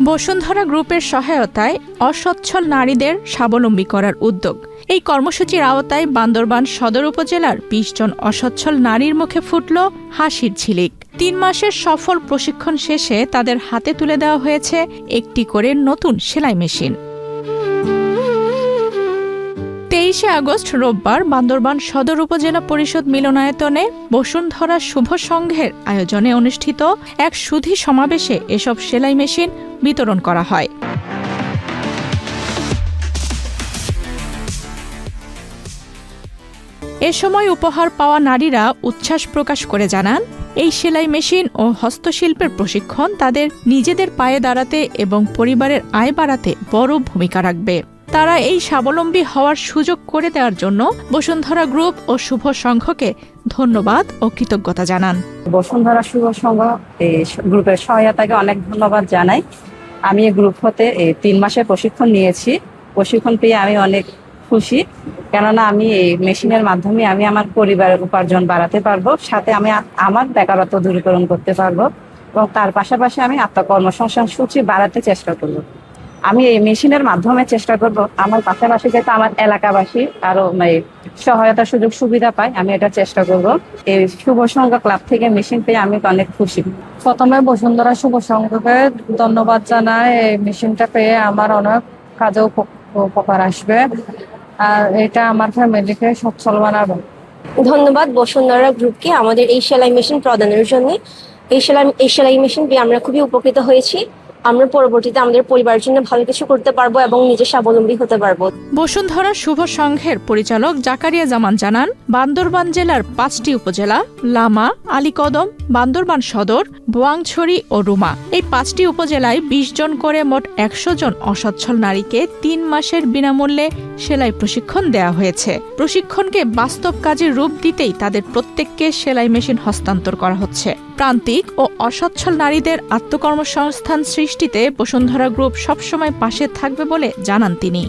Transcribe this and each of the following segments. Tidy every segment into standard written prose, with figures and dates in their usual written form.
বসুন্ধরা গ্রুপের সহায়তায় অসচ্ছল নারীদের স্বাবলম্বী করার উদ্যোগ। এই কর্মসূচির আওতায় বান্দরবান সদর উপজেলার ২০ জন অসচ্ছল নারীর মুখে ফুটল হাসির ঝিলিক। ৩ মাসের সফল প্রশিক্ষণ শেষে তাদের হাতে তুলে দেওয়া হয়েছে একটি করে নতুন সেলাই মেশিন। ২৩শে আগস্ট রোববার বান্দরবান সদর উপজেলা পরিষদ মিলনায়তনে বসুন্ধরা শুভ সংঘের আয়োজনে অনুষ্ঠিত এক সুধী সমাবেশে এসব সেলাই মেশিন বিতরণ করা হয়। এ সময় উপহার পাওয়া নারীরা উচ্ছ্বাস প্রকাশ করে জানান, এই সেলাই মেশিন ও হস্তশিল্পের প্রশিক্ষণ তাদের নিজেদের পায়ে দাঁড়াতে এবং পরিবারের আয় বাড়াতে বড় ভূমিকা রাখবে। তারা এই স্বাবলম্বী হওয়ার সুযোগ করে দেওয়ার জন্য বসুন্ধরা গ্রুপ ও শুভ সংঘকে ধন্যবাদ ও কৃতজ্ঞতা জানান। বসুন্ধরা শুভ সংঘ গ্রুপের সহায়তাকে অনেক ধন্যবাদ জানাই। আমি এই গ্রুপ হতে ৩ মাসের প্রশিক্ষণ নিয়েছি। প্রশিক্ষণ পেয়ে আমি অনেক খুশি, কেননা আমি এই মেশিনের মাধ্যমে আমি আমার পরিবারের উপার্জন বাড়াতে পারবো, সাথে আমি আমার বেকারত্ব দূরীকরণ করতে পারবো এবং তার পাশাপাশি আমি আত্মকর্মসংস্থান সূচি বাড়াতে চেষ্টা করবো। আমি এই মেশিনের মাধ্যমে চেষ্টা করব আমার পাশাপাশি যাতে আমার এলাকাবাসী আরো সহায়তার সুযোগ সুবিধা পায়, আমি এটা চেষ্টা করব। এই শুভ সংঘ ক্লাব থেকে মেশিন পেয়ে আমি অনেক খুশি। প্রথমে বসুন্ধরা শুভ সংঘকে ধন্যবাদ জানাই। এই মেশিনটা পেয়ে আমার অনেক কাজে উপকার আসবে, আর এটা আমার ফ্যামিলিকে সচ্ছল বানাবে। ধন্যবাদ বসুন্ধরা গ্রুপকে আমাদের এই সেলাই মেশিন প্রদানের জন্য। এই সেলাই মেশিন পেয়ে আমরা খুবই উপকৃত হয়েছি। আমরা পরবর্তীতে আমাদের পরিবারের জন্য ভালো কিছু করতে পারবো এবং নিজে স্বাবলম্বী হতে পারবো। বসুন্ধরা শুভ সংঘের পরিচালক জাকারিয়া জামান জানান, বান্দরবান জেলার ৫টি উপজেলা লামা, আলীকদম, বান্দরবান সদর, বোয়াংছড়ি ও রুমা, এই ৫টি উপজেলায় ২০ জন করে মোট ১০০ জন অসচ্ছল নারীকে ৩ মাসের বিনামূল্যে সেলাই প্রশিক্ষণ দেওয়া হয়েছে। প্রশিক্ষণকে বাস্তব কাজে রূপ দিতেই তাদের প্রত্যেককে সেলাই মেশিন হস্তান্তর করা হচ্ছে। প্রান্তিক ও অসচ্ছল নারীদের আত্মকর্মসংস্থান সৃষ্টিতে বসুন্ধরা গ্রুপ সবসময় পাশে থাকবে বলে জানান তিনি।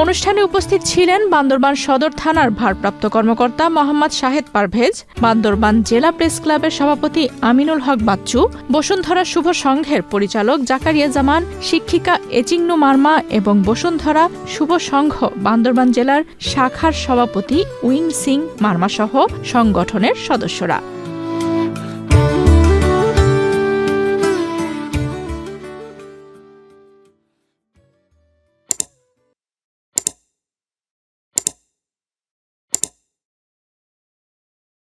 অনুষ্ঠানে উপস্থিত ছিলেন বান্দরবান সদর থানার ভারপ্রাপ্ত কর্মকর্তা মোহাম্মদ শাহেদ পারভেজ, বান্দরবান জেলা প্রেস ক্লাবের সভাপতি আমিনুল হক বাচ্চু, বসুন্ধরা শুভ সংঘের পরিচালক জাকারিয়া জামান, শিক্ষিকা এচিংনু মার্মা এবং বসুন্ধরা শুভ সংঘ বান্দরবান জেলার শাখার সভাপতি উইং সিং মার্মা সহ সংগঠনের সদস্যরা।